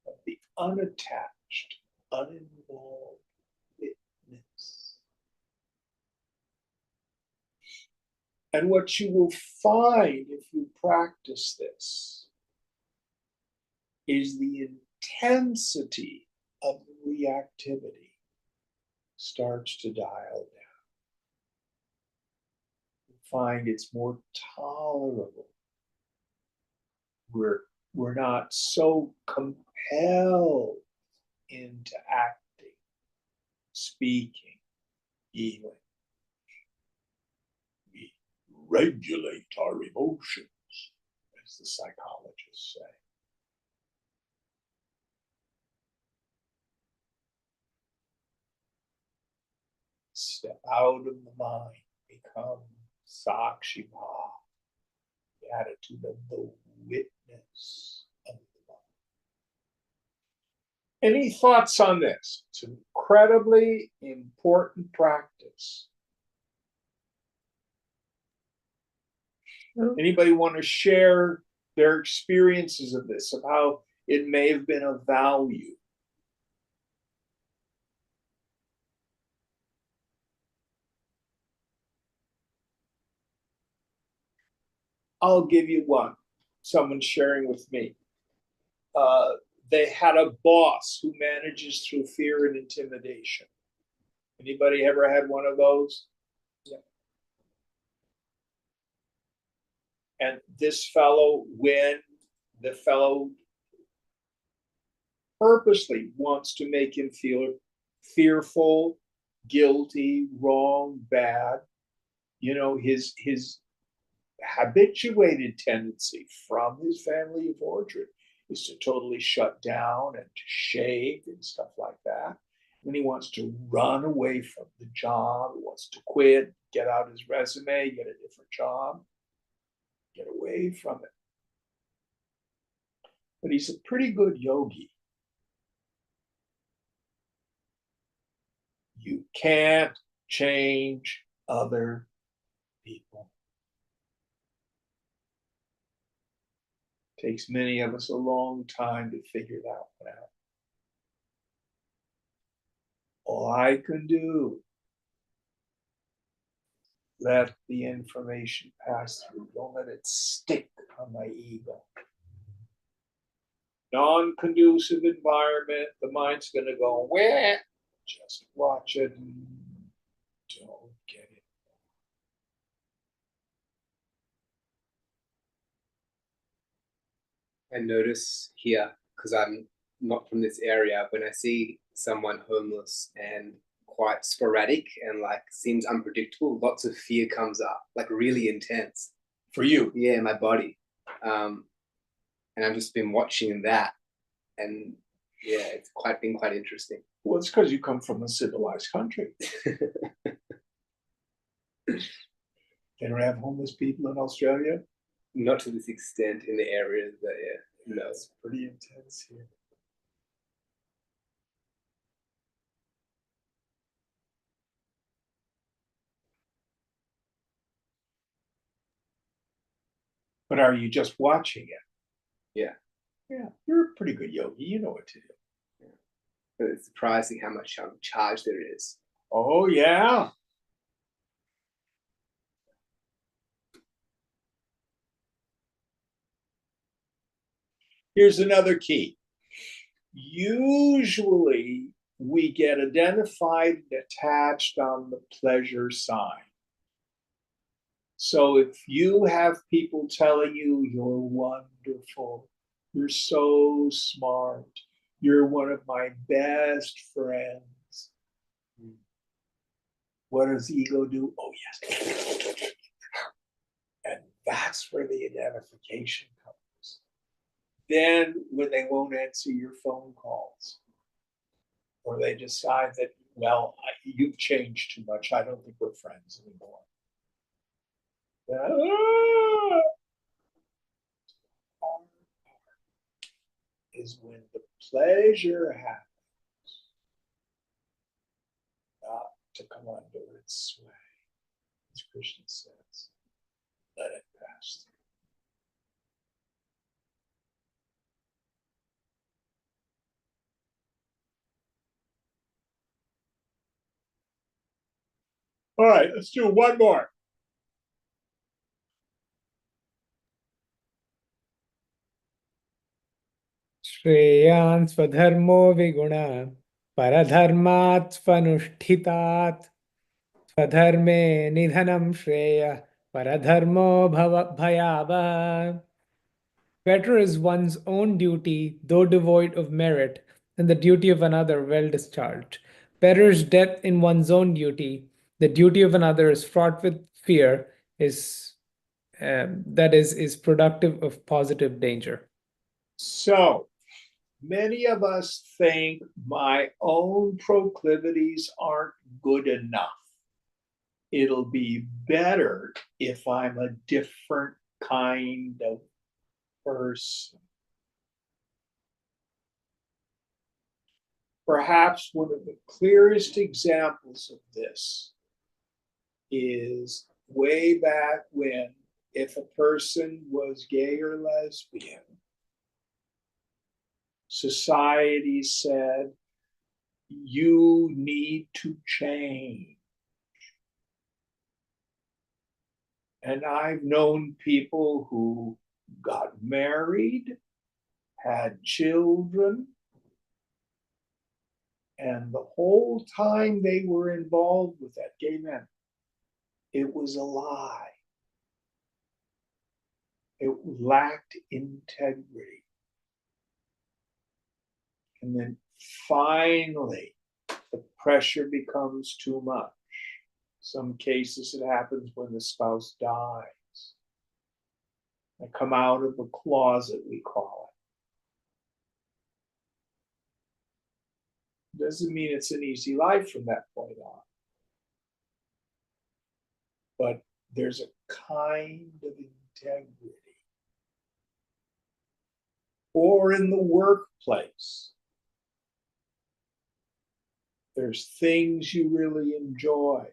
of the unattached, uninvolved witness. And what you will find if you practice this is the intensity of the reactivity starts to dial down. You find it's more tolerable. We're not so compelled into acting, speaking, healing. We regulate our emotions, as the psychologists say. Step out of the mind, become Sakshi Bhava, the attitude of the witness of the mind. Any thoughts on this? It's an incredibly important practice. Anybody want to share their experiences of this, of how it may have been of value? I'll give you one. Someone sharing with me. They had a boss who manages through fear and intimidation. Anybody ever had one of those? Yeah. And this fellow, when the fellow purposely wants to make him feel fearful, guilty, wrong, bad, you know, his habituated tendency from his family of origin is to totally shut down and to shake and stuff like that. When he wants to run away from the job, wants to quit, get out his resume, get a different job, get away from it. But he's a pretty good yogi. You can't change other people. Takes many of us a long time to figure that one out. All I can do let the information pass through. Don't let it stick on my ego. Non-conducive environment, the mind's going to go, where? Just watch it and don't get it. I notice here, because I'm not from this area, when I see someone homeless and quite sporadic and like seems unpredictable, lots of fear comes up, like really intense. For you. Yeah, in my body. And I've just been watching that, and yeah, it's been quite interesting. Well, it's because you come from a civilized country. They don't have homeless people in Australia. Not to this extent in the areas that, yeah, no. It's pretty intense here. But are you just watching it? Yeah. Yeah, you're a pretty good yogi. You know what to do. But it's surprising how much charge there is. Oh, yeah. Here's another key. Usually, we get identified and attached on the pleasure sign. So if you have people telling you you're wonderful, you're so smart, you're one of my best friends, what does ego do? Oh, yes. And that's where the identification comes. Then when they won't answer your phone calls, or they decide that, well, you've changed too much, I don't think we're friends anymore. Is when the pleasure happens not to come under its sway, as Krishna says, let it pass through. All right, let's do one more. श्रेयान् स्वधर्मो विगुणा परधर्मात् स्वनुष्ठितात् स्वधर्मे निधनं श्रेयः परधर्मो भयावः. Better is one's own duty, though devoid of merit, than the duty of another well discharged. Better is death in one's own duty. The duty of another is fraught with fear, is productive of positive danger. So many of us think my own proclivities aren't good enough. It'll be better if I'm a different kind of person. Perhaps one of the clearest examples of this is way back when, if a person was gay or lesbian, society said, you need to change. And I've known people who got married, had children, and the whole time they were involved with that gay man, it was a lie. It lacked integrity. And then finally, the pressure becomes too much. Some cases it happens when the spouse dies. They come out of the closet, we call it. Doesn't mean it's an easy life from that point on. But there's a kind of integrity. Or in the workplace, there's things you really enjoy,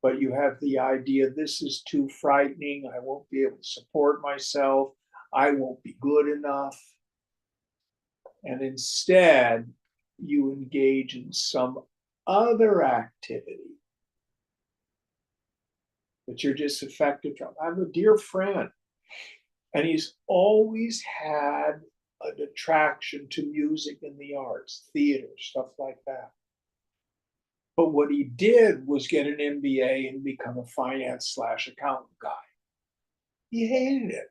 but you have the idea, this is too frightening, I won't be able to support myself, I won't be good enough. And instead, you engage in some other activity that you're disaffected from. I have a dear friend, and he's always had an attraction to music and the arts, theater, stuff like that. But what he did was get an MBA and become a finance/accountant guy. He hated it.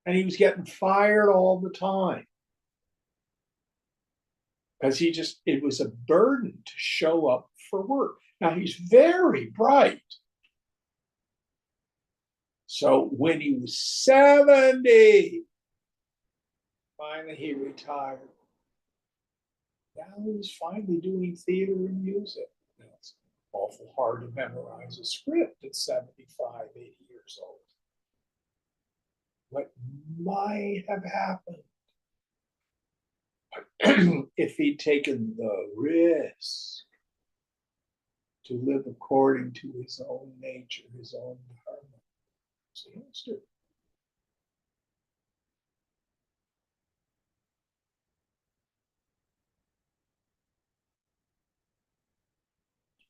And he was getting fired all the time. Because it was a burden to show up for work. Now he's very bright. So when he was 70, finally he retired. Now he's finally doing theater and music. Now, it's awful hard to memorize a script at 75, 80 years old. What might have happened if he'd taken the risk to live according to his own nature, his own dharma? So he has to.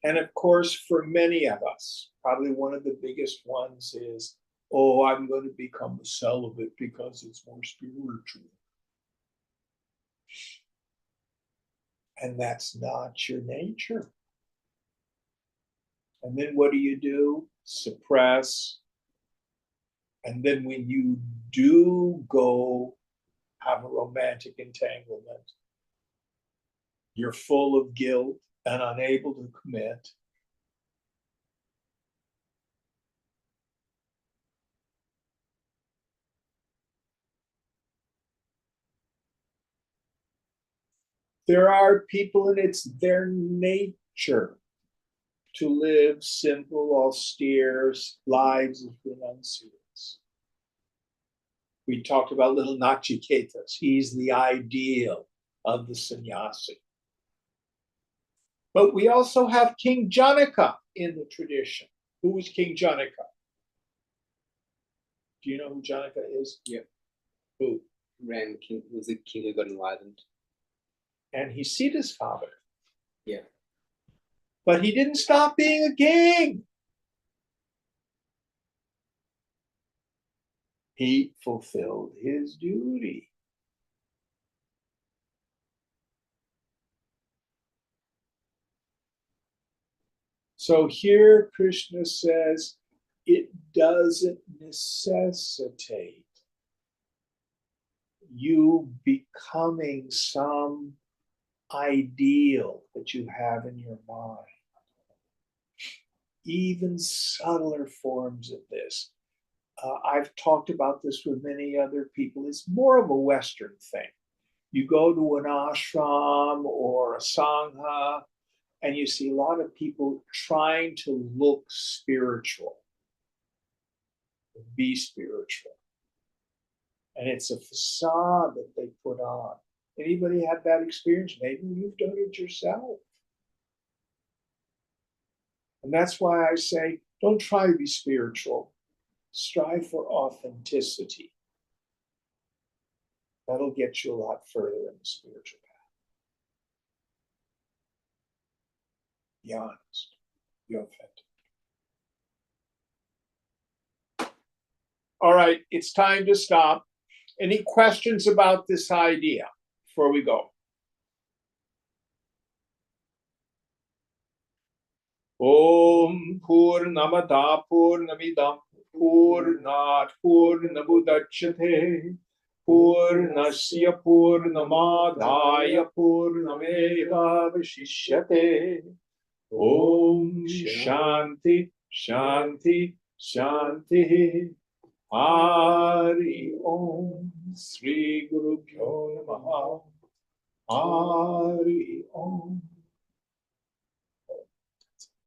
And of course, for many of us, probably one of the biggest ones is, oh, I'm going to become a celibate because it's more spiritual. And that's not your nature. And then what do? Suppress. And then when you do go have a romantic entanglement, you're full of guilt and unable to commit. There are people, and it's their nature to live simple, austere lives of renunciates. We talked about little Nachiketas. He's the ideal of the sannyasi. But we also have King Janaka in the tradition. Who was King Janaka? Do you know who Janaka is? Yeah. Who? Was the king who got enlightened. And he's Sita's father. Yeah. But he didn't stop being a king. He fulfilled his duty. So here Krishna says, it doesn't necessitate you becoming some ideal that you have in your mind. Even subtler forms of this. I've talked about this with many other people. It's more of a Western thing. You go to an ashram or a sangha, and you see a lot of people trying to look spiritual, be spiritual. And it's a facade that they put on. Anybody had that experience? Maybe you've done it yourself. And that's why I say, don't try to be spiritual. Strive for authenticity. That'll get you a lot further in the spiritual path. Be honest. Be authentic. All right, it's time to stop. Any questions about this idea before we go? Om Purnamada Purnamidam Purnat Purnamudachyate Purnasya Purnamadaya Purnamevavashishyate. Om Shanti Shanti Shanti. Hari Om Sri Guru Bhyo Namaha. Hari